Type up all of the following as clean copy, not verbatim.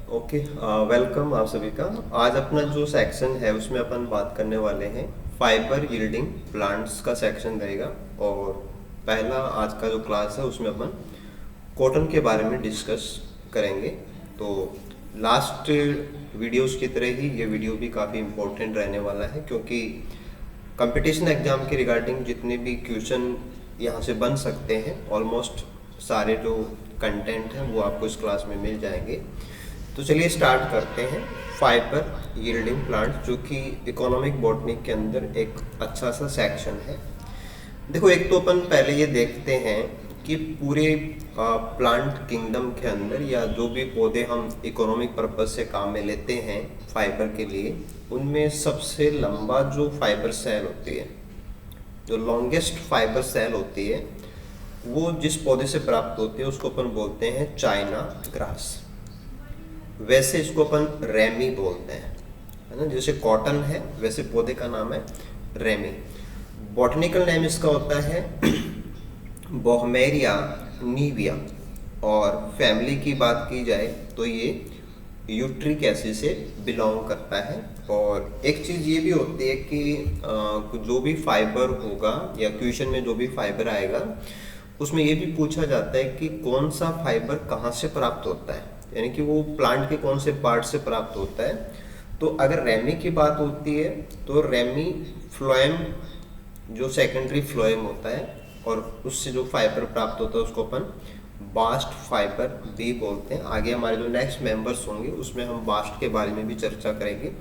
Okay. Welcome आप सभी का। आज अपना जो सेक्शन है उसमें अपन बात करने वाले हैं फाइबर यील्डिंग प्लांट्स का सेक्शन रहेगा। और पहला आज का जो क्लास है उसमें अपन कॉटन के बारे में डिस्कस करेंगे। तो लास्ट वीडियोस की तरह ही ये वीडियो भी काफ़ी इम्पोर्टेंट रहने वाला है, क्योंकि कंपटीशन एग्जाम के रिगार्डिंग जितने भी क्वेश्चन यहाँ से बन सकते हैं ऑलमोस्ट सारे जो कंटेंट हैं वो आपको इस क्लास में मिल जाएंगे। तो चलिए स्टार्ट करते हैं। फाइबर यील्डिंग प्लांट, जो कि इकोनॉमिक बॉटनी के अंदर एक अच्छा सा सेक्शन है। देखो, एक तो अपन पहले ये देखते हैं कि पूरे प्लांट किंगडम के अंदर या जो भी पौधे हम इकोनॉमिक पर्पज से काम में लेते हैं फाइबर के लिए, उनमें सबसे लंबा जो फाइबर सेल होती है, जो लॉन्गेस्ट फाइबर सेल होती है, वो जिस पौधे से प्राप्त होती है उसको अपन बोलते हैं चाइना ग्रास। वैसे इसको अपन रेमी बोलते हैं, है ना। जैसे कॉटन है वैसे पौधे का नाम है रेमी। बॉटनिकल नेम इसका होता है बोहमेरिया नीविया। और फैमिली की बात की जाए तो ये यूट्रिकेसी से बिलोंग करता है। और एक चीज़ ये भी होती है कि जो भी फाइबर होगा या क्वेश्चन में जो भी फाइबर आएगा उसमें ये भी पूछा जाता है कि कौन सा फाइबर कहाँ से प्राप्त होता है, यानी कि वो प्लांट के कौन से पार्ट से प्राप्त होता है। तो अगर रेमी की बात होती है तो रेमी फ्लोएम, जो सेकेंडरी फ्लोएम होता है, और उससे जो फाइबर प्राप्त होता है उसको अपन बास्ट फाइबर भी बोलते हैं। आगे हमारे जो नेक्स्ट मेंबर्स होंगे उसमें हम बास्ट के बारे में भी चर्चा करेंगे।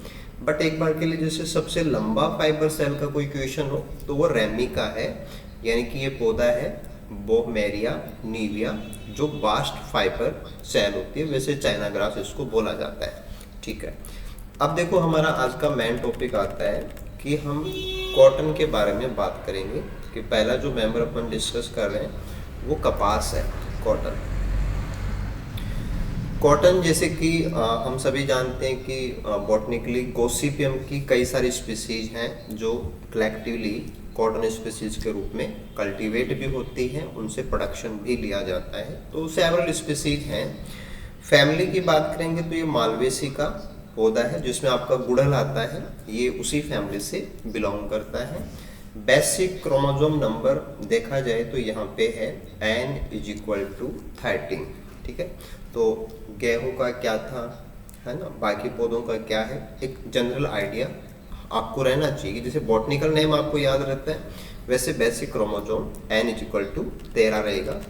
बट एक बार के लिए जैसे सबसे लंबा फाइबर सेल का कोई क्वेश्चन हो तो वो रेमी का है, यानी कि ये पौधा है बोहमेरिया नीविया, जो बास्ट फाइबर सेल होती है। वैसे चाइना ग्रास इसको बोला जाता है। ठीक है, अब देखो हमारा आज का मेन टॉपिक आता है कि हम कॉटन के बारे में बात करेंगे। कि पहला जो मेंबर अपन डिस्कस कर रहे हैं वो कपास है, कॉटन। कॉटन जैसे कि हम सभी जानते हैं कि बॉटनिकली गोसिपियम की कई सारी स्पीसीज हैं जो कलेक्टिवली कॉटन स्पीसीज के रूप में कल्टीवेट भी होती हैं, उनसे प्रोडक्शन भी लिया जाता है। तो सेवरल स्पीसीज हैं। फैमिली की बात करेंगे तो ये मालवेसी का पौधा है जिसमें आपका गुड़हल आता है, ये उसी फैमिली से बिलोंग करता है। बेसिक क्रोमोसोम नंबर देखा जाए तो यहाँ पे है n=13। ठीक है, तो गेहूं का क्या था, है ना, बाकी पौधों का क्या है, एक जनरल आइडिया आपको रहना चाहिए। जैसे बॉटनिकल नेम आपको याद रहता है वैसे बेसिक क्रोमोसोम n=13 रहेगा।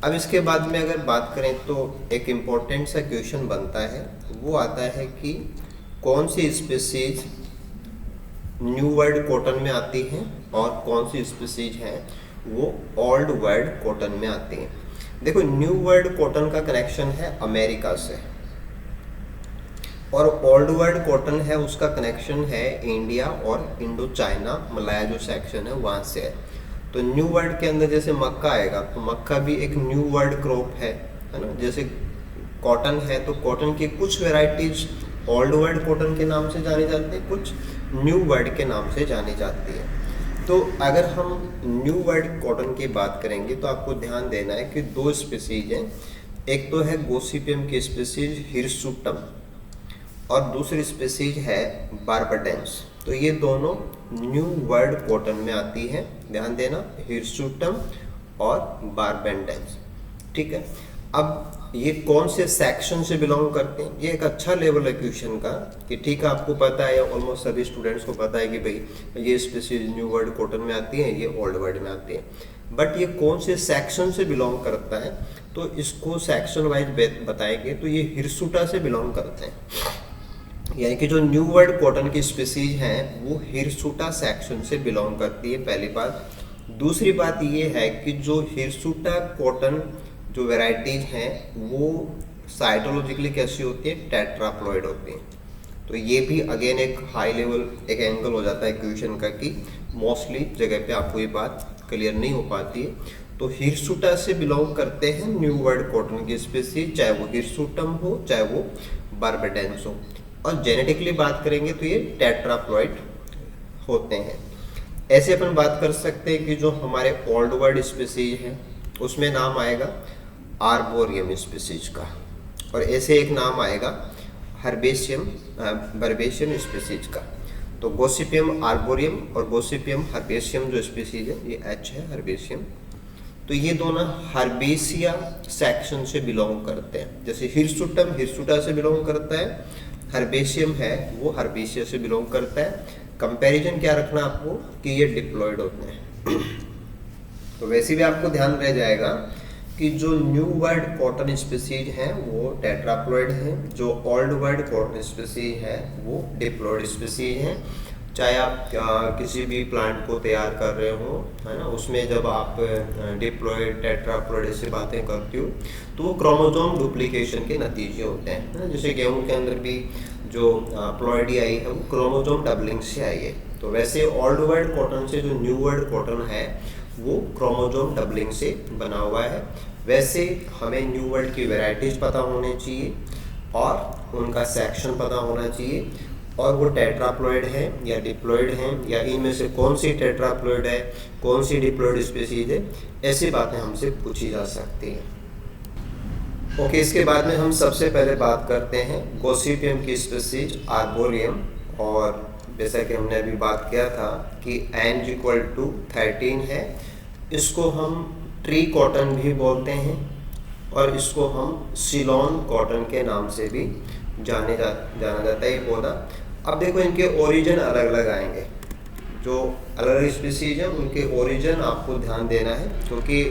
अब इसके बाद में अगर बात करें तो एक इम्पोर्टेंट सा क्वेश्चन बनता है, वो आता है कि कौन सी स्पीसीज न्यू वर्ल्ड कॉटन में आती हैं और कौन सी स्पीसीज हैं वो ओल्ड वर्ल्ड कॉटन में आती हैं। देखो, न्यू वर्ल्ड कॉटन का कनेक्शन है अमेरिका से, और ओल्ड वर्ल्ड कॉटन है उसका कनेक्शन है इंडिया और इंडो चाइना मलाया जो सेक्शन है वहाँ से है। तो न्यू वर्ल्ड के अंदर जैसे मक्का आएगा तो मक्का भी एक न्यू वर्ल्ड क्रॉप है ना। जैसे कॉटन है तो कॉटन की कुछ वेराइटीज ओल्ड वर्ल्ड कॉटन के नाम से जानी जाती है, कुछ न्यू वर्ल्ड के नाम से जानी जाती है। तो अगर हम न्यू वर्ल्ड कॉटन की बात करेंगे तो आपको ध्यान देना है कि दो स्पीसीज हैं। एक तो है गोसिपियम की स्पीसीज हिरसुटम और दूसरी स्पीसीज है बारबाडेंस। तो ये दोनों न्यू वर्ल्ड कॉटन में आती है, ध्यान देना, हिरसुटम और बारबाडेंस। ठीक है, अब ये कौन से सेक्शन से बिलोंग करते हैं, ये एक अच्छा लेवल है क्वेश्चन का कि ठीक है आपको पता है, ऑलमोस्ट सभी स्टूडेंट्स को पता है कि भाई ये स्पीसीज न्यू वर्ल्ड कॉटन में आती है, ये ओल्ड वर्ल्ड में आती है। बट ये कौन से सेक्शन से बिलोंग करता है तो इसको सेक्शन वाइज बताएंगे। तो ये हिरसुटा से बिलोंग करते हैं, यानी कि जो न्यू वर्ल्ड कॉटन की स्पीसीज हैं वो हिरसुटा सेक्शन से बिलोंग करती है, पहली बात। दूसरी बात ये है कि जो हिरसुटा कॉटन जो वेराइटीज हैं वो साइटोलॉजिकली कैसी होती है, टेट्राप्लॉइड होती हैं। तो ये भी अगेन एक हाई लेवल एक एंगल हो जाता है क्वेश्चन का कि मोस्टली जगह पे आपको ये बात क्लियर नहीं हो पाती है। तो हिरसुटा से बिलोंग करते हैं न्यू वर्ल्ड कॉटन की स्पीसीज, चाहे वो हिरसुटम हो चाहे वो बारबाडेंस हो। और जेनेटिकली बात करेंगे तो ये टेट्राप्लॉइड होते हैं। ऐसे अपन बात कर सकते हैं कि जो हमारे ओल्ड वर्ल्ड स्पीसीज हैं उसमें नाम आएगा आर्बोरियम स्पीसीज का। और ऐसे एक नाम आएगा हर्बेशियम बर्बेशियम स्पीसीज का। तो गोसिपियम आर्बोरियम और गोसिपियम हर्बेशियम जो स्पीसीज है, ये एच है हर्बेशियम, तो ये दोनों हर्बेशिया सेक्शन से बिलोंग करते हैं। जैसे हिरसुटम हिरसुटा से बिलोंग करता है, हर्बेशियम है वो हर्बेशिया से बिलोंग करता है। कंपैरिजन क्या रखना आपको कि ये डिप्लॉयड होते हैं। तो वैसे भी आपको ध्यान रह जाएगा कि जो न्यू वर्ल्ड कॉटन स्पीसीज हैं वो टेट्राप्लॉयड हैं, जो ओल्ड वर्ल्ड कॉटन स्पीसीज है वो डिप्लॉयड स्पीसीज हैं। चाहे आप किसी भी प्लांट को तैयार कर रहे हो, है ना, उसमें जब आप डिप्लॉयड टेट्राप्लॉयड ऐसी बातें करते हो तो वो क्रोमोसोम डुप्लीकेशन के नतीजे होते हैं, है ना। जैसे गेहूं के अंदर भी जो प्लॉयडी आई है वो क्रोमोसोम डबलिंग से आई है। तो वैसे ओल्ड वर्ल्ड कॉटन से जो न्यू वर्ल्ड कॉटन है वो क्रोमोसोम डबलिंग से बना हुआ है। वैसे हमें न्यू वर्ल्ड की वैरायटीज पता होनी चाहिए और उनका सेक्शन पता होना चाहिए, और वो टेट्राप्लॉयड है या डिप्लॉयड है, या इनमें से कौन सी टेट्राप्लॉयड है कौन सी डिप्लॉयड स्पीसीज है, ऐसी बातें हमसे पूछी जा सकती हैं। ओके, इसके बाद में हम सबसे पहले बात करते हैं गोसिपियम की स्पीसीज आर्बोरियम। और जैसा कि हमने अभी बात किया था कि n=13 है, इसको हम ट्री कॉटन भी बोलते हैं और इसको हम सिलोन कॉटन के नाम से भी जाना जाता है ये पौधा। अब देखो इनके ओरिजिन अलग अलग आएंगे, जो अलग अलग स्पीसीज हैं उनके ओरिजिन आपको ध्यान देना है, क्योंकि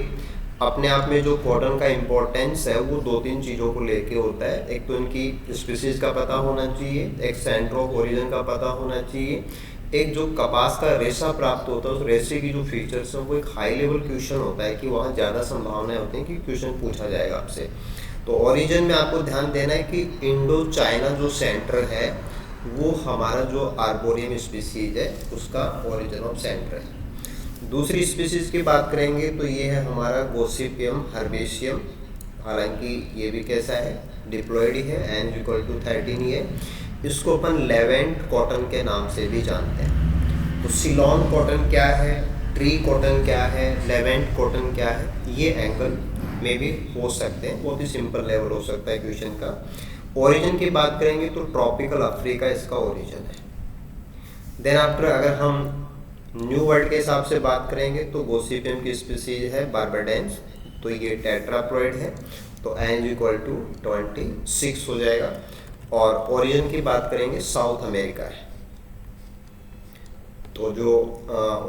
अपने आप में जो कॉटन का इम्पोर्टेंस है वो 2-3 चीज़ों को लेके होता है। एक तो इनकी स्पीसीज का पता होना चाहिए, एक सेंटर ऑफ ओरिजिन का पता होना चाहिए, एक जो कपास का रेशा प्राप्त होता है उस रेशे की जो फीचर्स हैं वो एक हाई लेवल क्वेश्चन होता है कि वहाँ ज़्यादा संभावनाएं होती हैं कि क्वेश्चन पूछा जाएगा आपसे। तो ओरिजिन में आपको ध्यान देना है कि इंडो चाइना जो सेंटर है वो हमारा जो आर्बोरियम स्पीसीज है उसका ओरिजिन ऑफ सेंटर है। दूसरी स्पीसीज की बात करेंगे तो ये है हमारा गोसिपियम हर्बेशियम। हालांकि ये भी कैसा है, डिप्लॉयड ही है, n=13 ही है। इसको अपन लेवेंट कॉटन के नाम से भी जानते हैं। तो सिलोन कॉटन क्या है, ट्री कॉटन क्या है, लेवेंट कॉटन क्या है, ये एंगल में भी हो सकते हैं, बहुत ही सिंपल लेवल हो सकता है क्वेश्चन का। ओरिजिन की बात करेंगे तो ट्रॉपिकल अफ्रीका इसका ओरिजिन है। देन आफ्टर अगर हम न्यू वर्ल्ड के हिसाब से बात करेंगे तो गोसिपियम की स्पीसीज है बार्बाडेंस, तो ये टेट्राप्लॉयड है, तो n=26 हो जाएगा। और ओरिजिन की बात करेंगे साउथ अमेरिका है। तो जो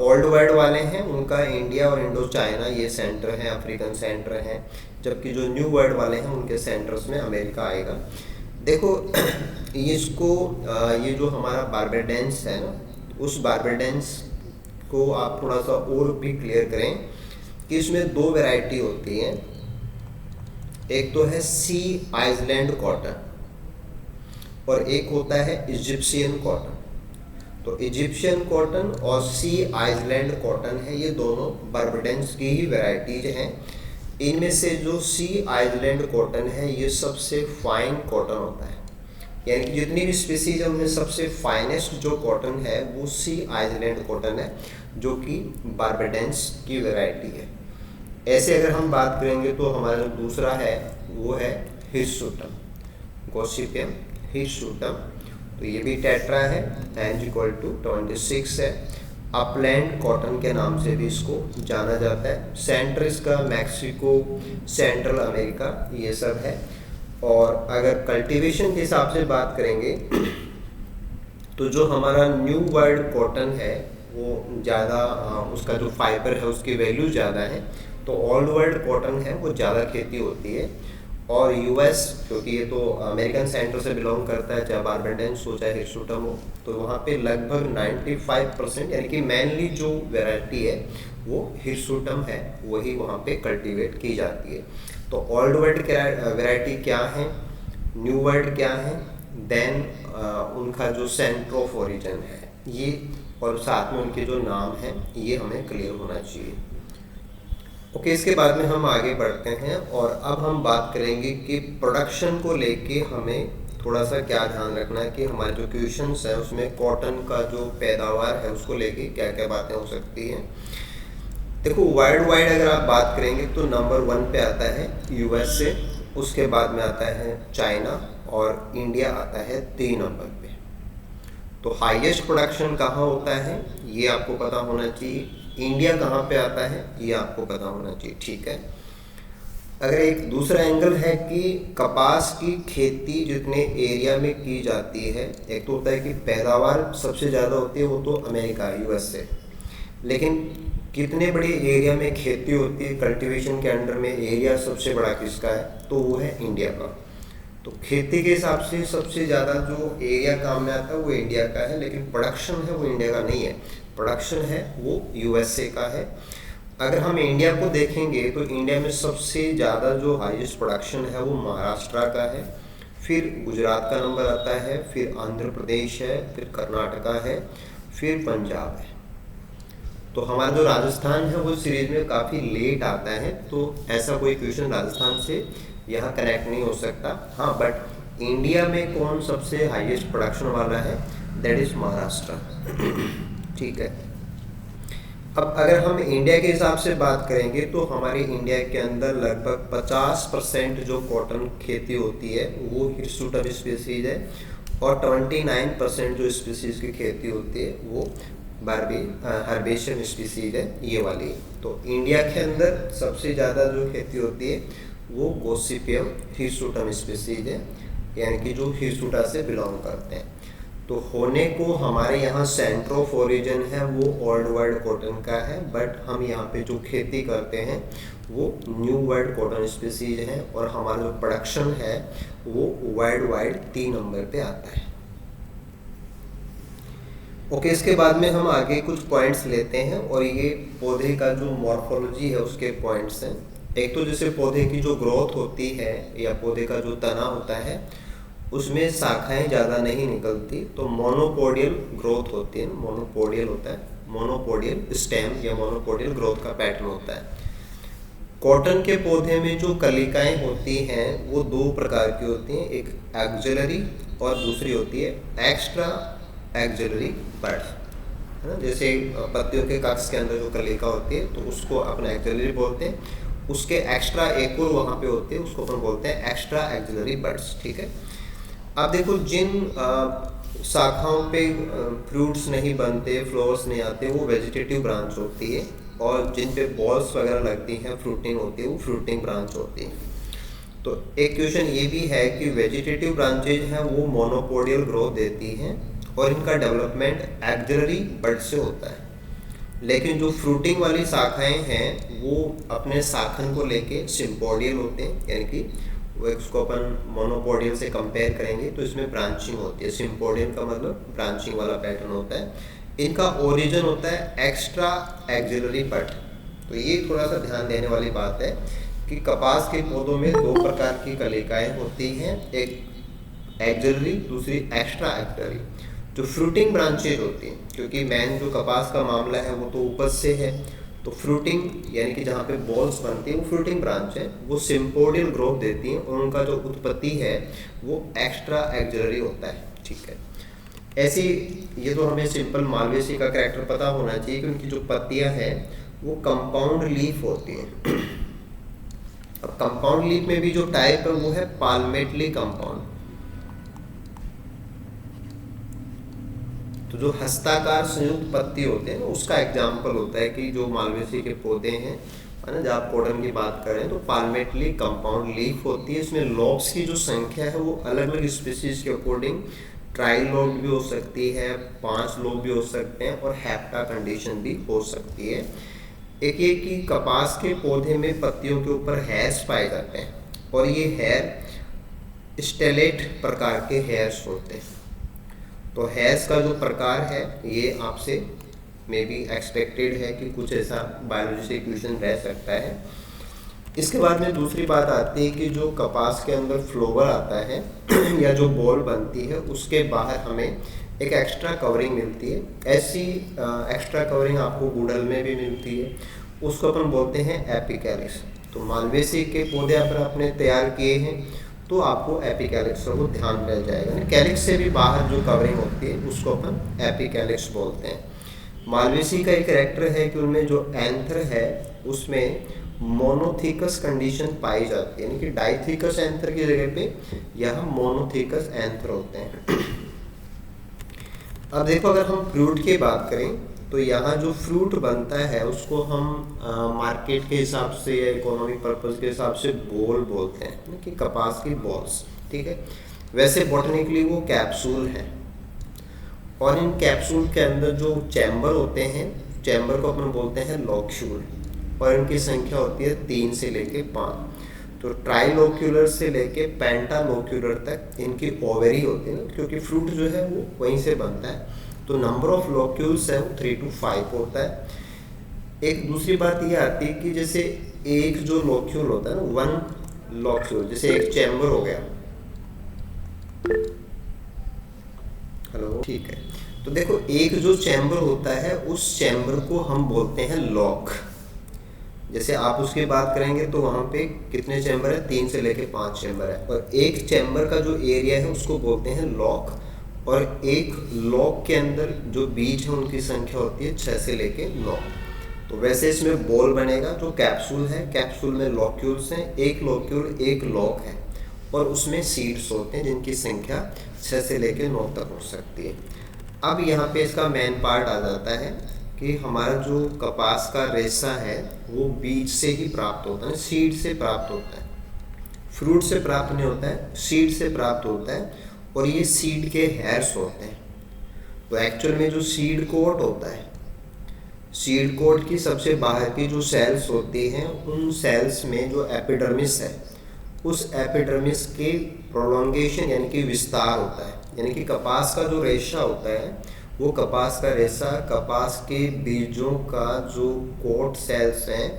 ओल्ड वर्ल्ड वाले हैं उनका इंडिया और इंडो चाइना ये सेंटर हैं, अफ्रीकन सेंटर हैं, जबकि जो न्यू वर्ल्ड वाले हैं उनके सेंटर्स में अमेरिका आएगा। देखो इसको ये जो हमारा बार्बाडेंस है ना, उस बार्बाडेंस को आप थोड़ा सा और भी क्लियर करें कि इसमें 2 वैरायटी होती हैं। एक तो है सी आइसलैंड कॉटन और एक होता है इजिप्शियन कॉटन। तो इजिप्शियन कॉटन और सी आइसलैंड कॉटन है, ये दोनों बार्बाडेंस की ही वैरायटीज हैं। इनमें से जो सी आइसलैंड कॉटन है ये सबसे फाइन कॉटन होता है, यानी कि जितनी भी स्पीसीज है उनमें सबसे फाइनेस्ट जो कॉटन है वो सी आइसलैंड कॉटन है, जो कि बार्बाडेंस की वैरायटी है। ऐसे अगर हम बात करेंगे तो हमारा जो दूसरा है वो है हिरसुटम, गोसिपियम हिरसुटम। तो ये भी टेट्रा है, n=26 है। अपलैंड कॉटन के नाम से भी इसको जाना जाता है। सेंटर इसका मैक्सिको, सेंट्रल अमेरिका ये सब है। और अगर कल्टीवेशन के हिसाब से बात करेंगे तो जो हमारा न्यू वर्ल्ड कॉटन है वो ज़्यादा उसका जो फाइबर है उसकी वैल्यू ज़्यादा है, तो ओल्ड वर्ल्ड कॉटन है वो ज़्यादा खेती होती है। और यूएस, क्योंकि ये तो अमेरिकन सेंटर से बिलोंग करता है, चाहे बार्बाडेंस हो चाहे हिरसुटम हो, तो वहाँ पे लगभग 95% यानी कि मेनली जो वैरायटी है वो हिरसुटम है, वही वहाँ पे कल्टीवेट की जाती है। तो ओल्ड वर्ल्ड वैरायटी क्या है, न्यू वर्ल्ड क्या है, देन उनका जो सेंटर ऑफ ओरिजिन है ये, और साथ में उनके जो नाम हैं ये हमें क्लियर होना चाहिए। ओके, इसके बाद में हम आगे बढ़ते हैं और अब हम बात kरेंगे कि प्रोडक्शन को लेके हमें थोड़ा सा क्या ध्यान रखना है कि हमारे जो क्वेश्चंस हैं उसमें कॉटन का जो पैदावार है उसको लेके क्या क्या बातें हो सकती हैं। देखो वर्ल्ड वाइड अगर आप बात करेंगे तो नंबर 1 पे आता है यूएसए, उसके बाद में आता है चाइना और इंडिया आता है 3 नंबर पे। तो हाईएस्ट प्रोडक्शन कहाँ होता है ये आपको पता होना चाहिए, इंडिया कहाँ पे आता है ये आपको पता होना चाहिए, ठीक है। अगर एक दूसरा एंगल है कि कपास की खेती जितने एरिया में की जाती है, एक तो होता है कि पैदावार सबसे ज़्यादा होती है वो तो अमेरिका यूएस से, लेकिन कितने बड़े एरिया में खेती होती है, कल्टीवेशन के अंडर में एरिया सबसे बड़ा किसका है, तो वो है इंडिया का। तो खेती के हिसाब से सबसे ज़्यादा जो एरिया काम में आता है वो इंडिया का है, लेकिन प्रोडक्शन है वो इंडिया का नहीं है, प्रोडक्शन है वो यूएसए का है। अगर हम इंडिया को देखेंगे तो इंडिया में सबसे ज़्यादा जो हाईएस्ट प्रोडक्शन है वो महाराष्ट्र का है, फिर गुजरात का नंबर आता है, फिर आंध्र प्रदेश है, फिर कर्नाटका है, फिर पंजाब है। तो हमारा जो राजस्थान है वो सीरीज में काफ़ी लेट आता है, तो ऐसा कोई क्वेश्चन राजस्थान से यहाँ कनेक्ट नहीं हो सकता। हाँ, बट इंडिया में कौन सबसे हाईएस्ट प्रोडक्शन वाला है, दैट इज महाराष्ट्र, ठीक है। अब अगर हम इंडिया के हिसाब से बात करेंगे तो हमारे इंडिया के अंदर लगभग 50% जो कॉटन खेती होती है वो हिर्सुटम स्पीसीज है, और 29% जो स्पीसीज की खेती होती है वो हर्बेशियम स्पीसीज है, ये वाली। तो इंडिया के अंदर सबसे ज़्यादा जो खेती होती है वो गोसिपियम हिर्सुटम स्पीसीज है, यानी कि जो हिर्सुटा से बिलोंग करते हैं। तो होने को हमारे यहाँ सेंटर ऑफ ओरिजिन है वो ओल्ड वर्ल्ड कॉटन का है, बट हम यहाँ पे जो खेती करते हैं वो न्यू वर्ल्ड कॉटन स्पीसीज है, और हमारा जो प्रोडक्शन है वो वर्ल्ड वाइड 3 नंबर पे आता है। ओके, इसके बाद में हम आगे कुछ पॉइंट्स लेते हैं, और ये पौधे का जो मॉर्फोलॉजी है उसके पॉइंट्स हैं। एक तो जैसे पौधे की जो ग्रोथ होती है या पौधे का जो तना होता है उसमें शाखाएं ज़्यादा नहीं निकलती, तो मोनोपोडियल ग्रोथ होती है, मोनोपोडियल होता है, मोनोपोडियल स्टेम या मोनोपोडियल ग्रोथ का पैटर्न होता है। कॉटन के पौधे में जो कलिकाएं होती हैं वो 2 प्रकार की होती हैं, एक एक्सिलरी और दूसरी होती है एक्स्ट्रा एक्सिलरी बड्स, है ना। जैसे पत्तियों के कक्ष के अंदर जो कलिका होती है तो उसको अपन एक्सिलरी बोलते हैं, उसके एक्स्ट्रा एक और वहाँ पे होते हैं उसको अपन बोलते हैं एक्स्ट्रा एक्सिलरी बड्स, ठीक है। अब देखो जिन शाखाओं पे फ्रूट्स नहीं बनते, फ्लावर्स नहीं आते, वो वेजिटेटिव ब्रांच होती है, और जिन पे बॉल्स वगैरह लगती हैं, फ्रूटिंग होती है, वो फ्रूटिंग ब्रांच होती है। तो एक क्वेश्चन ये भी है कि वेजिटेटिव ब्रांचेज हैं वो मोनोपोडियल ग्रोथ देती हैं, और इनका डेवलपमेंट एक्सिलरी बड से होता है, लेकिन जो फ्रूटिंग वाली शाखाएं हैं वो अपने शाखन को लेके सिम्पोडियल होते हैं, यानी कि वो इसको अपन मोनोपोडियल से कंपेयर करेंगे तो इसमें ब्रांचिंग होती है। सिम्पोडियल का मतलब ब्रांचिंग वाला पैटर्न होता है। इनका ओरिजिन होता है एक्स्ट्रा एक्सिलरी बड। तो ये थोड़ा सा ध्यान देने वाली बात है कि कपास के पौधों में 2 प्रकार की कलिकाएं होती हैं, एक एक्सिलरी, दूसरी एक्स्ट्रा एक्सिलरी। जो फ्रूटिंग ब्रांचेज होती हैं, क्योंकि मेन जो कपास का मामला है वो तो उपज से है, तो फ्रूटिंग यानी कि जहाँ पे बॉल्स बनती है वो फ्रूटिंग ब्रांच है, वो सिम्पोडियल ग्रोथ देती हैं, और उनका जो उत्पत्ति है वो एक्स्ट्रा एक्सिलरी होता है, ठीक है। ऐसी ये तो हमें सिंपल मालवेसी का कैरेक्टर पता होना चाहिए कि उनकी जो पत्तियां हैं वो कंपाउंड लीफ होती हैं। अब कंपाउंड लीफ में भी जो टाइप है वो है पाल्मेटली कंपाउंड। तो जो हस्ताकार संयुक्त पत्ती होते हैं उसका एग्जाम्पल होता है कि जो मालवेसी के पौधे हैं, है ना, जब आप कॉटन की बात करें तो पाल्मेटली कंपाउंड लीफ होती है। इसमें लॉब्स की जो संख्या है वो अलग अलग स्पीसीज के अकॉर्डिंग ट्राई लोब भी हो सकती है, 5 लोब भी हो सकते हैं, और हैप्टा कंडीशन भी हो सकती है। एक ये कि कपास के पौधे में पत्तियों के ऊपर हेयर्स पाए जाते हैं, और ये हेयर स्टेलेट प्रकार के हेयर्स होते हैं। तो हेयर्स का जो प्रकार है ये आपसे मे बी एक्सपेक्टेड है कि कुछ ऐसा बायोलॉजी से क्वेश्चन रह सकता है। इसके बाद में दूसरी बात आती है कि जो कपास के अंदर फ्लोवर आता है या जो बॉल बनती है उसके बाहर हमें एक एक्स्ट्रा कवरिंग मिलती है। ऐसी एक्स्ट्रा कवरिंग आपको गूडल में भी मिलती है, उसको अपन बोलते हैं एपिकैलिक्स। तो मालवेसी के पौधे अगर आपने तैयार किए हैं तो आपको एपिकैलिक्स का वो ध्यान रह जाएगा। कैलिक्स से भी बाहर जो कवरिंग होती है उसको अपन एपिकैलिक्स बोलते हैं। मालवेसी का एक कैरेक्टर है कि उनमें जो एंथर है उसमें मोनोथेकस कंडीशन पाई जाती है, यानी कि डाइथेकस एंथर की जगह पे यहाँ मोनोथेकस एंथर होते हैं। अब देखो अगर हम फ्रूट की बात करें तो यहाँ जो फ्रूट बनता है उसको हम मार्केट के हिसाब से या इकोनॉमिक पर्पस के हिसाब से बोल बोलते हैं, कि कपास की बॉल्स, ठीक है। वैसे बॉटनिकली वो कैप्सूल है, और इन कैप्सूल के अंदर जो चैम्बर होते हैं, चैम्बर को अपन बोलते हैं लॉक्यूल, और इनकी संख्या होती है 3 से लेके 5। तो ट्राइलोक्यूलर से लेके पेंटालोक्यूलर तक इनकी ओवेरी होती है ना, क्योंकि फ्रूट जो है वो वहीं से बनता है। तो नंबर ऑफ लॉक्यूल्स है वो 3 to 5 होता है। एक दूसरी बात ये आती है कि जैसे एक जो लॉक्यूल होता है ना, 1 लॉक्यूल, जैसे एक चैम्बर हो गया, हेलो, ठीक है। तो देखो एक जो चैम्बर होता है उस चैम्बर को हम बोलते हैं लॉक। जैसे आप उसकी बात करेंगे तो वहाँ पे कितने चैम्बर है, 3 से लेके 5 चैम्बर है, और एक चैम्बर का जो एरिया है उसको बोलते हैं लॉक, और एक लॉक के अंदर जो बीज है उनकी संख्या होती है 6 से लेके 9। तो वैसे इसमें बॉल बनेगा जो कैप्सूल है, कैप्सूल में लॉक्यूल्स हैं, एक लॉक्यूल एक लॉक है, और उसमें सीड्स होते हैं जिनकी संख्या 6 से लेके 9 तक हो सकती है। अब यहाँ पे इसका मेन पार्ट आ जाता है कि हमारा जो कपास का रेशा है वो बीज से ही प्राप्त होता है, सीड से प्राप्त होता है, फ्रूट से प्राप्त नहीं होता है, सीड से प्राप्त होता है, और ये सीड के हेयर्स होते हैं। तो एक्चुअल में जो सीड कोट होता है, सीड कोट की सबसे बाहर की जो सेल्स होती हैं, उन सेल्स में जो एपिडर्मिस है, उस एपिडर्मिस के प्रोलॉन्गेशन यानी कि विस्तार होता है। यानी कि कपास का जो रेशा होता है वो कपास का रेशा कपास के बीजों का जो कोट सेल्स हैं,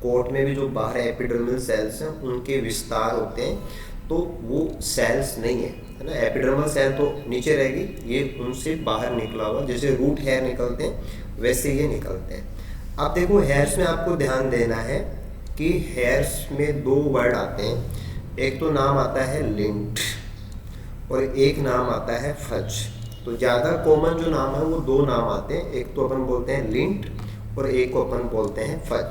कोट में भी जो बाहर एपिडर्मल सेल्स हैं उनके विस्तार होते हैं। तो वो सेल्स नहीं है ना, एपिडर्मल सेल तो नीचे रहेगी, ये उनसे बाहर निकला हुआ, जैसे रूट हेयर निकलते हैं वैसे ये निकलते हैं। अब देखो हेयर्स में आपको ध्यान देना है कि हेयर्स में 2 वर्ड आते हैं, एक तो नाम आता है लिंट और एक नाम आता है फज। तो ज़्यादा कॉमन जो नाम है वो 2 नाम आते हैं, एक तो अपन बोलते हैं लिंट और एक को अपन बोलते हैं फज।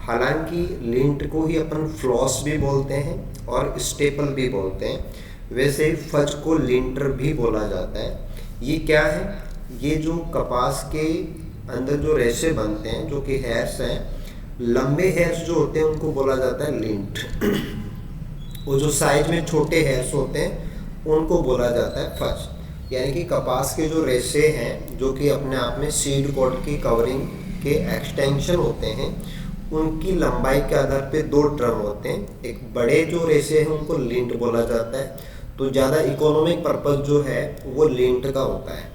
हालांकि लिंट को ही अपन फ्लॉस भी बोलते हैं और स्टेपल भी बोलते हैं, वैसे फज को लिंटर भी बोला जाता है। ये क्या है, ये जो कपास के अंदर जो रेशे बनते हैं जो कि हेयर्स हैं, लंबे हेयर्स जो होते हैं उनको बोला जाता है लिंट, वो जो साइज में छोटे हेयर्स होते हैं उनको बोला जाता है फज। यानी कि कपास के जो रेशे हैं जो कि अपने आप में सीड कोट की कवरिंग के एक्सटेंशन होते हैं, उनकी लंबाई के आधार पे 2 टर्म होते हैं। एक बड़े जो रेशे हैं उनको लिंट बोला जाता है, तो ज़्यादा इकोनॉमिक पर्पस जो है वो लिंट का होता है,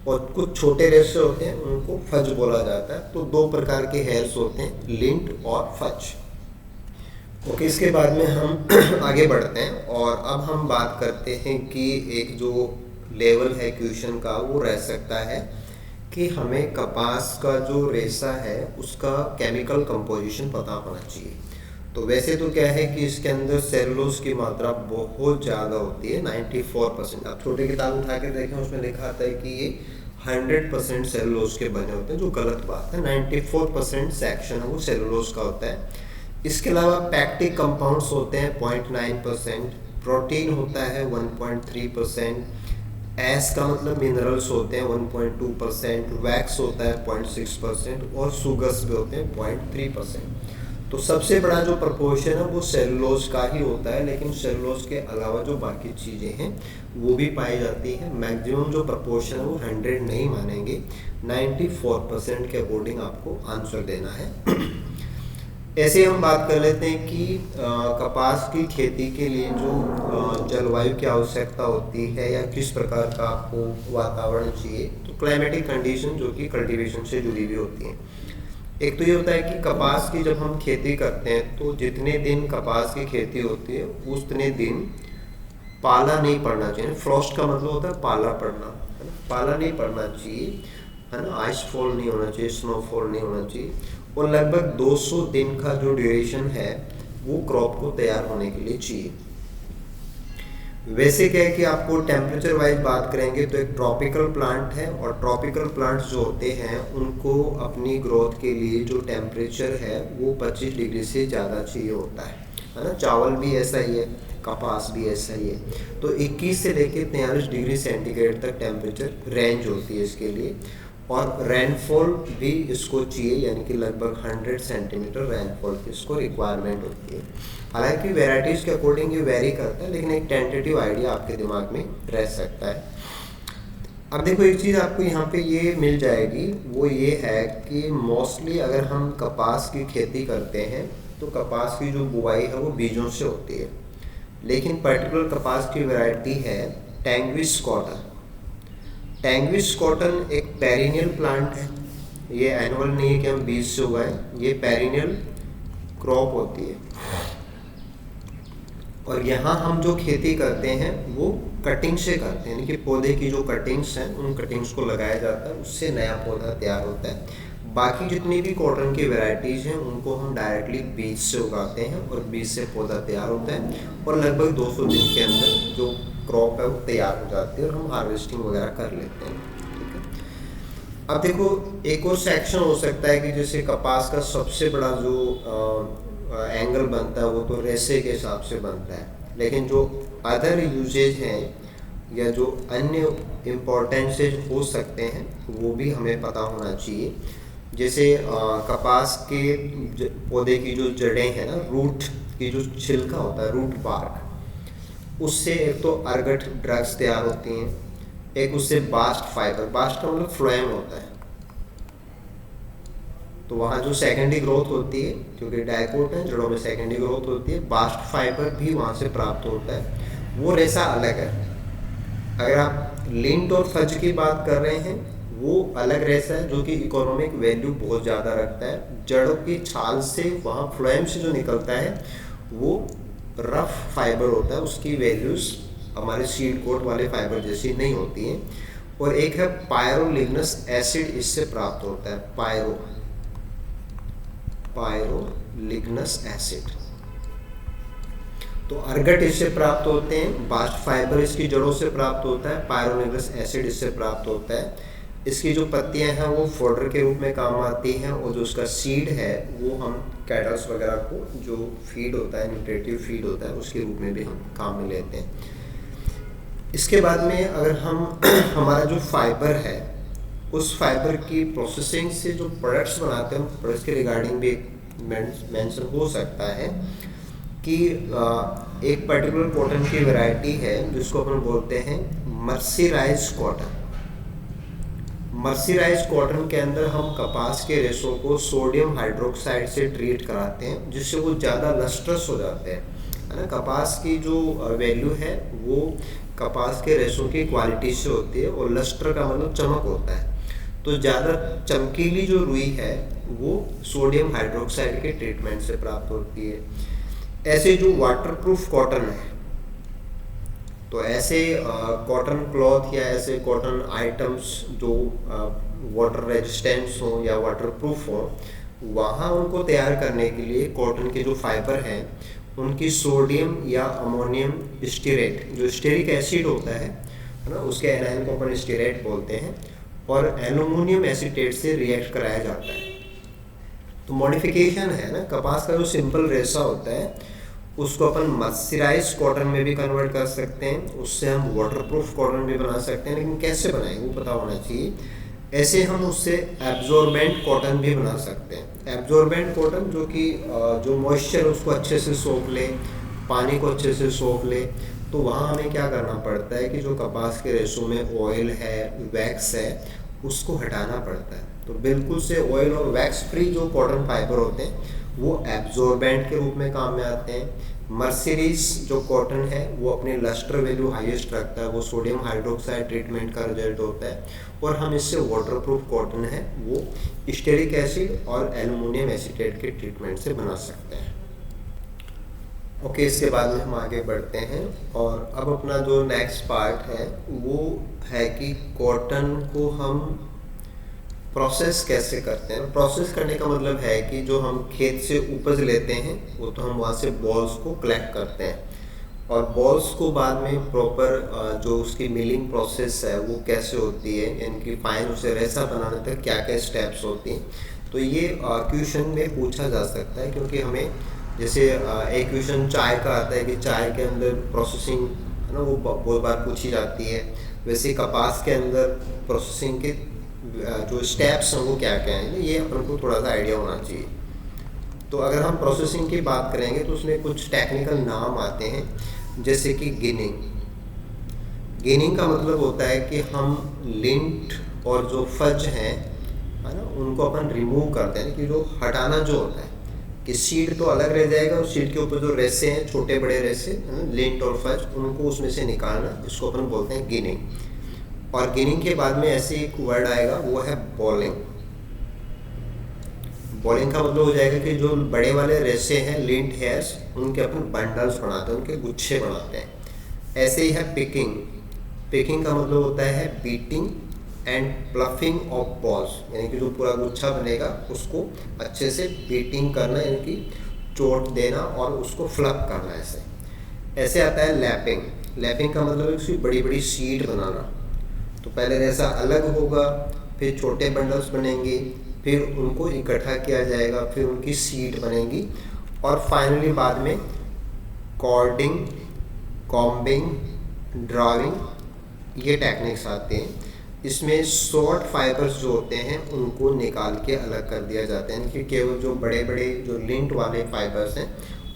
और कुछ छोटे रेशे होते हैं उनको फज बोला जाता है। तो 2 प्रकार के हेयर्स होते हैं, लिंट और फज। ओके, इसके बाद में हम आगे बढ़ते हैं और अब हम बात करते हैं कि एक जो लेवल है क्वेश्चन का वो रह सकता है कि हमें कपास का जो रेशा है उसका केमिकल कंपोजिशन पता होना चाहिए। तो वैसे तो क्या है कि इसके अंदर सेलुलोज की मात्रा बहुत ज़्यादा होती है, 94%। आप छोटी किताब उठा के देखें उसमें लिखा आता है कि ये 100% सेलुलोज के बने होते हैं, जो गलत बात है। 94% सेक्शन है वो सेलुलोज का होता है। इसके अलावा पैक्टिक कंपाउंड्स होते हैं 0.9%, प्रोटीन होता है 1.3%, एस का मतलब मिनरल्स होते हैं 1.2%, वैक्स होता है 0.6% और सुगर्स भी होते हैं 0.3%। तो सबसे बड़ा जो प्रपोर्शन है वो सेलुलोज का ही होता है, लेकिन सेलुलोज के अलावा जो बाकी चीज़ें हैं वो भी पाई जाती है। मैक्सिमम जो प्रपोर्शन है वो 100 नहीं मानेंगे, 94% के अकॉर्डिंग आपको आंसर देना है। ऐसे हम बात कर लेते हैं कि कपास की खेती के लिए जो जलवायु की आवश्यकता होती है या किस प्रकार का आपको वातावरण चाहिए। तो क्लाइमेटिक कंडीशन जो कि कल्टीवेशन से जुड़ी हुई होती हैं। एक तो ये होता है कि कपास की जब हम खेती करते हैं तो जितने दिन कपास की खेती होती है उतने दिन पाला नहीं पड़ना चाहिए। फ्रॉस्ट का मतलब होता है पाला पड़ना, है ना, पाला नहीं पड़ना चाहिए, है ना, आइस फॉल नहीं होना चाहिए, स्नोफॉल नहीं होना चाहिए, और लगभग 200 दिन का जो ड्यूरेशन है वो क्रॉप को तैयार होने के लिए चाहिए। वैसे क्या है कि आपको टेम्परेचर वाइज बात करेंगे तो एक ट्रॉपिकल प्लांट है, और ट्रॉपिकल प्लांट्स जो होते हैं उनको अपनी ग्रोथ के लिए जो टेम्परेचर है वो 25 डिग्री से ज़्यादा चाहिए होता है ना। चावल भी ऐसा ही है, कपास भी ऐसा ही है। तो 21 से लेकर 43 डिग्री सेंटीग्रेड तक टेम्परेचर रेंज होती है इसके लिए, और रेनफॉल भी इसको चाहिए, यानी कि लगभग 100 सेंटीमीटर रेनफॉल की इसको रिक्वायरमेंट होती है। हालांकि वेराइटीज़ के अकॉर्डिंग ये वेरी करता है, लेकिन एक टेंटेटिव आइडिया आपके दिमाग में रह सकता है। अब देखो एक चीज़ आपको यहाँ पे ये मिल जाएगी, वो ये है कि मोस्टली अगर हम कपास की खेती करते हैं तो कपास की जो बुआई है वो बीजों से होती है, लेकिन पर्टिकुलर कपास की वैरायटी है टेंग्विस कॉटन। टेंग्विस कॉटन एक पेरिनियल प्लांट है, ये एनुअल नहीं है कि हम बीज से उगाएं, ये पेरिनियल क्रॉप होती है। और यहाँ हम जो खेती करते हैं वो कटिंग से करते हैं, यानी कि पौधे की जो कटिंग्स हैं उन कटिंग्स को लगाया जाता है, उससे नया पौधा तैयार होता है। बाकी जितनी भी कॉटन की वैरायटीज़ हैं उनको हम डायरेक्टली बीज से उगाते हैं और बीज से पौधा तैयार होता है, और लगभग 200 दिन के अंदर जो क्रॉप है वो तैयार हो जाती है और हम हार्वेस्टिंग वगैरह कर लेते हैं। ठीक है, अब देखो एक और सेक्शन हो सकता है कि जैसे कपास का सबसे बड़ा जो एंगल बनता है वो तो रेसे के हिसाब से बनता है, लेकिन जो अदर यूजेज हैं या जो अन्य इम्पोर्टेंसेज हो सकते हैं वो भी हमें पता होना चाहिए। जैसे कपास के पौधे की जो जड़ें हैं ना, रूट की जो छिलका होता है, रूट बार्क, उससे एक तो अर्गट ड्रग्स तैयार होती हैं, एक उससे बास्ट फाइबर, बास्ट का मतलब फ्लोएम होता है, तो वहाँ जो सेकेंडरी ग्रोथ होती है, क्योंकि डाइकोट है जड़ों में सेकेंडरी ग्रोथ होती है, बास्ट फाइबर भी वहाँ से प्राप्त होता है, वो रेसा अलग है। अगर आप लिंट और फज की बात कर रहे हैं वो अलग रेसा है जो कि इकोनॉमिक वैल्यू बहुत ज़्यादा रखता है। जड़ों की छाल से वहाँ फ्लोएम से जो निकलता है वो रफ फाइबर होता है, उसकी वैल्यूज़ हमारे सीड कोट वाले फाइबर जैसी नहीं होती हैं। और एक है पायरोलिग्नस एसिड, इससे प्राप्त होता है पायरोलिग्नस एसिड। तो अर्गट इससे प्राप्त होते हैं, बास्ट फाइबर इसकी जड़ों से प्राप्त होता है, पायरोलिग्नस एसिड इससे प्राप्त होता है। इसकी जो पत्तियां हैं वो फोडर के रूप में काम आती हैं, और जो उसका सीड है वो हम कैटल्स वगैरह को जो फीड होता है, न्यूट्रिटिव फीड होता है, उसके रूप में भी हम काम में लेते हैं। इसके बाद में अगर हम हमारा जो फाइबर है उस फाइबर की प्रोसेसिंग से जो प्रोडक्ट्स बनाते हैं, प्रोडक्ट्स के रिगार्डिंग भी मेंशन हो सकता है कि एक पर्टिकुलर कॉटन की वैरायटी है जिसको अपन बोलते हैं मर्सिराइज्ड कॉटन। मर्सिराइज्ड कॉटन के अंदर हम कपास के रेशों को सोडियम हाइड्रोक्साइड से ट्रीट कराते हैं, जिससे वो ज़्यादा लस्ट्रस हो जाते हैं, है ना। कपास की जो वैल्यू है वो कपास के रेशों की क्वालिटी से होती है, और लस्टर का मतलब चमक होता है। तो ज़्यादा चमकीली जो रुई है वो सोडियम हाइड्रोक्साइड के ट्रीटमेंट से प्राप्त होती है। ऐसे जो वाटरप्रूफ कॉटन है, तो ऐसे कॉटन क्लॉथ या ऐसे कॉटन आइटम्स जो वाटर रेजिस्टेंस हो या वाटरप्रूफ हो, वहाँ उनको तैयार करने के लिए कॉटन के जो फाइबर हैं उनकी सोडियम या अमोनियम स्टीरेट, जो स्टेरिक एसिड होता है ना, उसके एनायन को अपन स्टीरेट बोलते हैं, और एल्यूमिनियम एसीटेट से रिएक्ट कराया जाता है। तो मॉडिफिकेशन है ना, कपास का जो सिंपल रेशा होता है उसको अपन मर्सिराइज्ड कॉटन में भी कन्वर्ट कर सकते हैं, उससे हम वाटरप्रूफ कॉटन भी बना सकते हैं, लेकिन कैसे बनाएं वो पता होना चाहिए। ऐसे हम उससे एब्जॉर्बेंट कॉटन भी बना सकते हैं। एब्जॉर्बेंट कॉटन जो कि जो मॉइस्चर उसको अच्छे से सोख ले, पानी को अच्छे से सोख ले, तो वहाँ हमें क्या करना पड़ता है कि जो कपास के रेशों में ऑयल है, वैक्स है, उसको हटाना पड़ता है। तो बिल्कुल से ऑयल और वैक्स फ्री जो कॉटन फाइबर होते हैं वो एब्जॉर्बेंट के रूप में काम में आते हैं। मर्सिरीज जो कॉटन है वो अपने लस्टर वैल्यू हाईएस्ट रखता है, वो सोडियम हाइड्रोक्साइड ट्रीटमेंट का रिजल्ट होता है, और हम इससे वाटरप्रूफ कॉटन है वो स्टेरिक एसिड और एल्यूमिनियम एसीटेट के ट्रीटमेंट से बना सकते हैं। ओके, इसके बाद में हम आगे बढ़ते हैं, और अब अपना जो नेक्स्ट पार्ट है वो है कि कॉटन को हम प्रोसेस कैसे करते हैं। प्रोसेस करने का मतलब है कि जो हम खेत से उपज लेते हैं वो तो हम वहाँ से बॉल्स को कलेक्ट करते हैं, और बॉल्स को बाद में प्रॉपर जो उसकी मिलिंग प्रोसेस है वो कैसे होती है, इनकी फाइन उसे रेसा बनाने तक क्या क्या स्टेप्स होती हैं। तो ये क्वेश्चन में पूछा जा सकता है, क्योंकि हमें जैसे एक क्वेश्चन चाय का आता है कि चाय के अंदर प्रोसेसिंग है ना, वो बहुत बार पूछी जाती है। वैसे कपास के अंदर प्रोसेसिंग के जो स्टेप्स हैं वो क्या क्या हैं, ये अपन को थोड़ा सा आइडिया होना चाहिए। तो अगर हम प्रोसेसिंग की बात करेंगे तो उसमें कुछ टेक्निकल नाम आते हैं, जैसे कि गिनिंग। गिनिंग का मतलब होता है कि हम लिंट और जो फज है ना, उनको अपन रिमूव करते हैं, कि जो हटाना जो होता है कि सीड तो अलग रह जाएगा, और सीड के ऊपर जो रेसे हैं, छोटे बड़े रेसे है ना, लिंट और फज, उनको उसमें से निकालना, इसको अपन बोलते हैं गिनिंग। और गिनिंग के बाद में ऐसे एक वर्ड आएगा, वो है बॉलिंग। बॉलिंग का मतलब हो जाएगा कि जो बड़े वाले रेसे हैं, लिंट हेयर्स, उनके अपन बंडल्स बनाते हैं, उनके गुच्छे बनाते हैं। ऐसे ही है पिकिंग। पिकिंग का मतलब होता है beating and ploughing of balls, यानी कि जो पूरा गुच्छा बनेगा उसको अच्छे से बीटिंग करना, यानी कि चोट देना और उसको फ्लप करना। ऐसे ऐसे आता है लैपिंग। लैपिंग का मतलब है उसकी बड़ी बड़ी शीट बनाना। तो पहले जैसा अलग होगा, फिर छोटे बंडल्स बनेंगे, फिर उनको इकट्ठा किया जाएगा, फिर उनकी सीट बनेगी, और फाइनली बाद में कॉर्डिंग, कॉम्बिंग, ड्राविंग, ये टेक्निक्स आते हैं। इसमें शॉर्ट फाइबर्स जो होते हैं उनको निकाल के अलग कर दिया जाता है, कि केवल जो बड़े बड़े जो लिंट वाले फाइबर्स हैं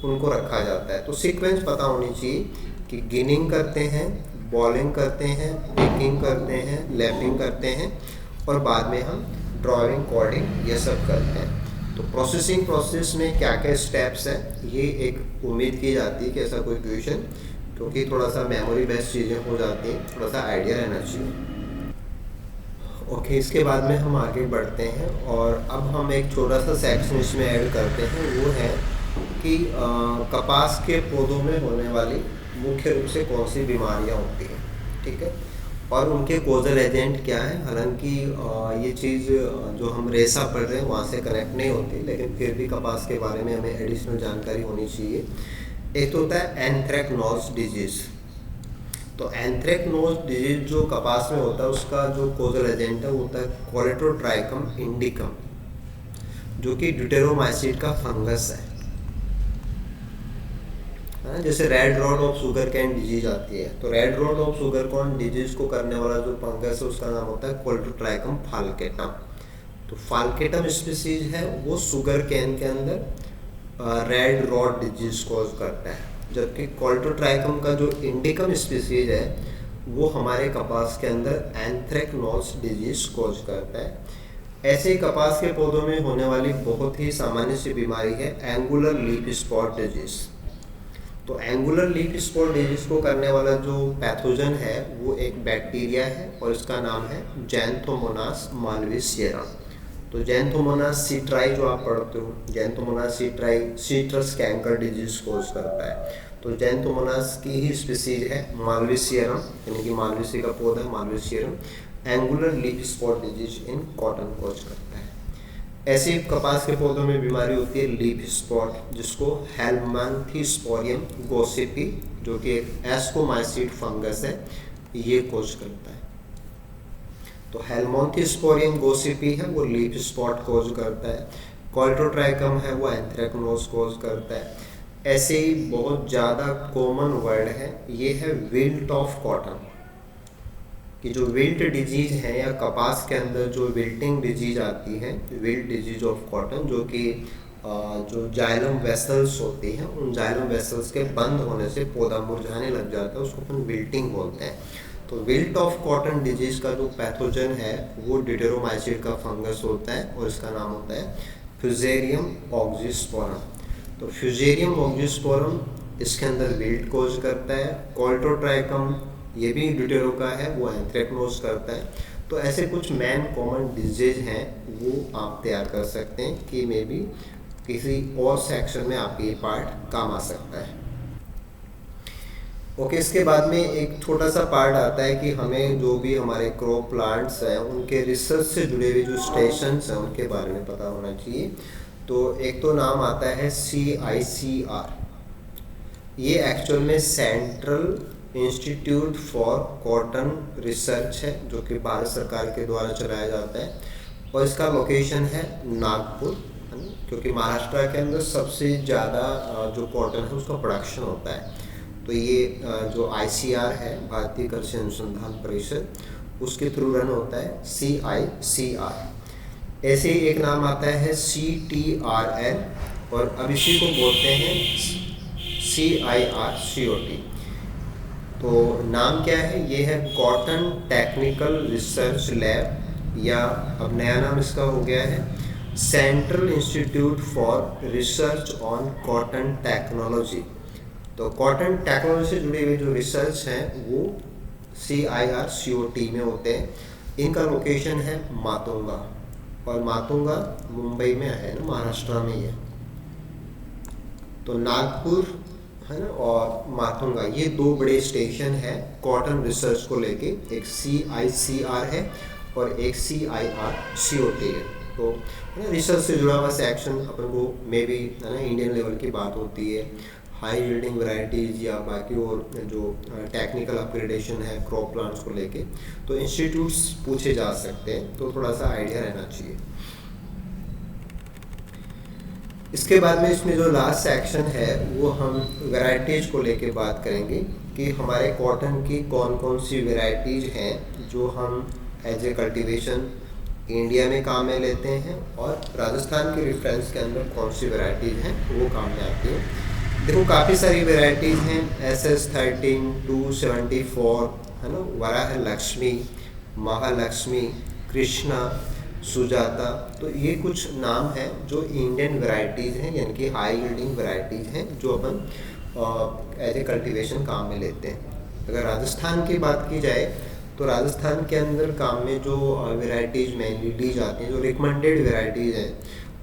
उनको रखा जाता है। तो सीक्वेंस पता होनी चाहिए कि गिनिंग करते हैं, बॉलिंग करते हैं, पिकिंग करते हैं, लैपिंग करते हैं, और बाद में हम ड्राइंग, कॉर्डिंग, ये सब करते हैं। तो प्रोसेसिंग प्रोसेस में क्या क्या स्टेप्स हैं, ये एक उम्मीद की जाती है कि ऐसा कोई क्वेश्चन, क्योंकि थोड़ा सा मेमोरी बेस्ड चीज़ें हो जाती हैं, थोड़ा सा आइडिया रहना चाहिए। ओके, इसके बाद में हम आगे बढ़ते हैं, और अब हम एक छोटा सा सेक्शन इसमें ऐड करते हैं, वो है कि कपास के पौधों में होने वाली मुख्य रूप से कौन सी बीमारियां होती हैं, ठीक है, और उनके कोजल एजेंट क्या है। हालांकि ये चीज़ जो हम रेसा पढ़ रहे हैं वहाँ से कनेक्ट नहीं होती, लेकिन फिर भी कपास के बारे में हमें एडिशनल जानकारी होनी चाहिए। एक तो होता है एंथ्रेक्नोज डिजीज़। तो एंथ्रेक्नोज डिजीज जो कपास में होता है, उसका जो कोजल एजेंट है वो होता है कोलेटोट्राइकम इंडिकम, जो कि ड्यूटेरोमाइसीट का फंगस है। जैसे red rod of sugar cane disease आती है, तो red rod of sugar cane disease को करने वाला जो फंगस है उसका नाम होता है कोलेटोट्राइकम फाल्केटम। तो फाल्केटम स्पीसीज है वो शुगर कैन के अंदर रेड रॉड डिजीज कॉज करता है, जबकि कोलेटोट्राइकम का जो इंडिकम स्पीसीज है वो हमारे कपास के अंदर एंथ्रेक्नोज डिजीज कॉज करता है। ऐसे ही कपास के पौधों में होने वाली बहुत ही सामान्य सी बीमारी है एंगुलर लीफ स्पॉट डिजीज। तो एंगुलर लीफ स्पॉट डिजीज को करने वाला जो पैथोजन है वो एक बैक्टीरिया है, और इसका नाम है जैंथोमोनास मालवेसियरम। तो जैंथोमोनास सीट्राई जो आप पढ़ते हो, Xanthomonas citri citrus canker disease cause करता है। तो जैंथोमोनास की ही स्पीसीज है मालवेसियरम, यानी कि मालवेसी का पौधा malvacearum, angular leaf spot disease in cotton cause करता है। ऐसे कपास के पौधों में बीमारी होती है लीफ स्पॉट, जिसको हेलमांथीस्पोरियम गोसिपी, जो कि एक एस्कोमाइसीट फंगस है, ये कोज करता है। तो हेलमांथीस्पोरियम गोसिपी है वो लीफ स्पॉट कोज करता है, कोलेटोट्राइकम है वो एंथ्रेक्नोज कोज करता है। ऐसे ही बहुत ज़्यादा कॉमन वर्ड है, ये है विल्ट ऑफ कॉटन, कि जो विल्ट डिजीज है या कपास के अंदर जो विल्टिंग डिजीज आती है, विल्ट डिजीज ऑफ कॉटन, जो कि जो जाइलम वेसल्स होती हैं, उन जाइलम वेसल्स के बंद होने से पौधा मुरझाने लग जाता है, उसको अपन विल्टिंग बोलते हैं। तो विल्ट ऑफ कॉटन डिजीज का जो पैथोजन है वो डिटेरोमाइसीट का फंगस होता है, और इसका नाम होता है फ्यूजेरियम ऑक्सीस्पोरम। तो फ्यूजेरियम ऑक्सीस्पोरम इसके अंदर विल्ट कोज करता है। कोलेटोट्राइकम ये भी ड्यूटेरो का है, वो एंथ्रेक्नोज करता है। तो ऐसे कुछ मेन कॉमन डिजीज हैं वो आप तैयार कर सकते हैं, कि मे बी किसी और सेक्शन में आपके ये पार्ट काम आ सकता है। ओके, इसके बाद में एक छोटा सा पार्ट आता है कि हमें जो भी हमारे क्रॉप प्लांट्स हैं उनके रिसर्च से जुड़े हुए जो स्टेशंस हैं उनके बारे में पता होना चाहिए। तो एक तो नाम आता है CICR, ये एक्चुअल में central institute for cotton research है, जो कि भारत सरकार के द्वारा चलाया जाता है, और इसका लोकेशन है नागपुर, है ना, क्योंकि महाराष्ट्र के अंदर सबसे ज़्यादा जो कॉटन है उसका प्रोडक्शन होता है। तो ये जो ICR है, भारतीय कृषि अनुसंधान परिषद, उसके थ्रू रन होता है CICR। ऐसे ही एक नाम आता है CTRL, और अब इसी को बोलते हैं CIRCOT। तो नाम क्या है, ये है कॉटन टेक्निकल रिसर्च लैब, या अब नया नाम इसका हो गया है central institute for research on cotton technology. तो कॉटन टेक्नोलॉजी से जुड़े हुए जो रिसर्च हैं वो CIRCOT में होते हैं। इनका लोकेशन है मातुंगा, और मातुंगा मुंबई में है ना, महाराष्ट्र में ही है। तो नागपुर है ना और मातुंगा, ये दो बड़े स्टेशन है कॉटन रिसर्च को लेके, एक CICR है और एक CIRCOT है। तो रिसर्च से जुड़ा हुआ सेक्शन अपन को मे भी है ना इंडियन लेवल की बात होती है, हाई यील्डिंग वैरायटीज़ या बाकी और जो टेक्निकल अपग्रेडेशन है क्रॉप प्लांट्स को लेके, तो इंस्टीट्यूट्स पूछे जा सकते हैं, तो थोड़ा सा आइडिया रहना चाहिए। इसके बाद में इसमें जो लास्ट सेक्शन है वो हम वैरायटीज़ को लेके बात करेंगे कि हमारे कॉटन की कौन कौन सी वैरायटीज़ हैं जो हम एज ए कल्टीवेशन इंडिया में काम में लेते हैं, और राजस्थान के रेफरेंस के अंदर कौन सी वैरायटीज़ हैं वो काम में आती हैं। देखो काफ़ी सारी वैरायटीज़ हैं, SS13, 274 है ना, वराह लक्ष्मी, महालक्ष्मी, कृष्णा, सुजाता। तो ये कुछ नाम हैं जो इंडियन वैरायटीज़ हैं, यानी कि हाई यील्डिंग वैरायटीज़ हैं जो अपन एज ए कल्टीवेशन काम में लेते हैं। अगर राजस्थान की बात की जाए तो राजस्थान के अंदर काम में जो वैरायटीज़ मेनली ली जाती हैं, जो रिकमेंडेड वैरायटीज़ हैं,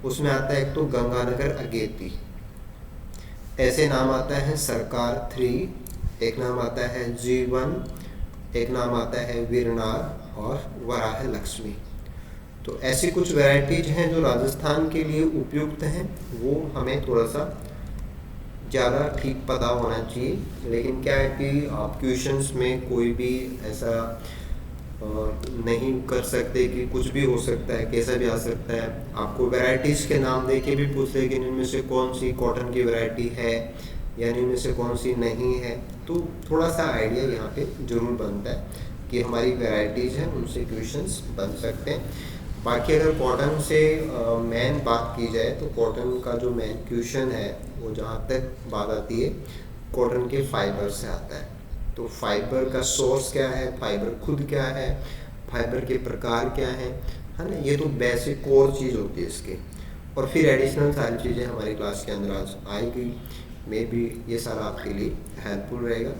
उसमें आता है एक तो गंगानगर अगेती, ऐसे नाम आता है सरकार 3, एक नाम आता है G1, एक नाम आता है वीरनार और वराह लक्ष्मी। तो ऐसी कुछ वैरायटीज हैं जो राजस्थान के लिए उपयुक्त हैं, वो हमें थोड़ा सा ज़्यादा ठीक पता होना चाहिए। लेकिन क्या है कि आप क्वेश्चंस में कोई भी ऐसा नहीं कर सकते कि कुछ भी हो सकता है, कैसा भी आ सकता है। आपको वैरायटीज़ के नाम दे के भी पूछ ले कि इनमें से कौन सी कॉटन की वैरायटी है या इनमें से कौन सी नहीं है, तो थोड़ा सा आइडिया यहाँ पे ज़रूर बनता है कि हमारी वैरायटीज़ हैं, उनसे क्वेश्चंस बन सकते हैं। बाकी अगर कॉटन से मेन बात की जाए तो कॉटन का जो मेन क्वेश्चन है वो जहाँ तक बात आती है कॉटन के फाइबर से आता है। तो फाइबर का सोर्स क्या है, फाइबर खुद क्या है, फाइबर के प्रकार क्या है ना, ये तो बेसिक कोर चीज़ होती है इसकी। और फिर एडिशनल सारी चीज़ें हमारी क्लास के अंदर आज आएगी, मे बी ये सारा आपके लिए हेल्पफुल रहेगा।